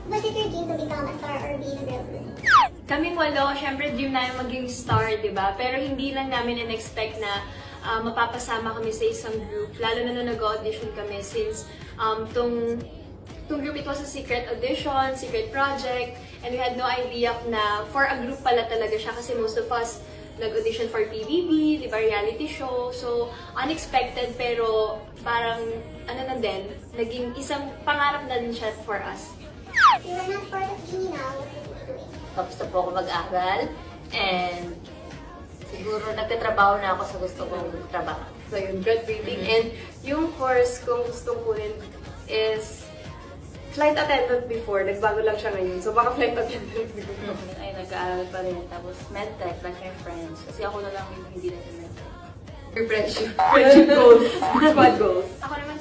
Was it your dream to become a star or be in a girl group? Kaming walo, syempre dream namin maging star, di ba? Pero hindi lang namin in-expect na mapapasama kami sa isang group. Lalo na nung nag-audition kami since tong group, it was a secret audition, secret project, and we had no idea na for a group pala talaga siya kasi most of us nag-audition for PBB, di ba, reality show. So, unexpected pero parang, ano na din, naging isang pangarap na din siya for us. You were not part of Genie now, what would you be doing? Tapos na po ako mag-aral and siguro nagtatrabaho na ako sa gusto kong trabaho. So yun, graduating. And yung course kong gustong kunin is flight attendant before. Nagbago lang siya ngayon. So baka flight attendant before. Ay, nag-aaral pa rin. Tapos medtech, like my friends. Kasi ako na lang yung hindi na medtech. Friendship goals. Squad goals. Ako naman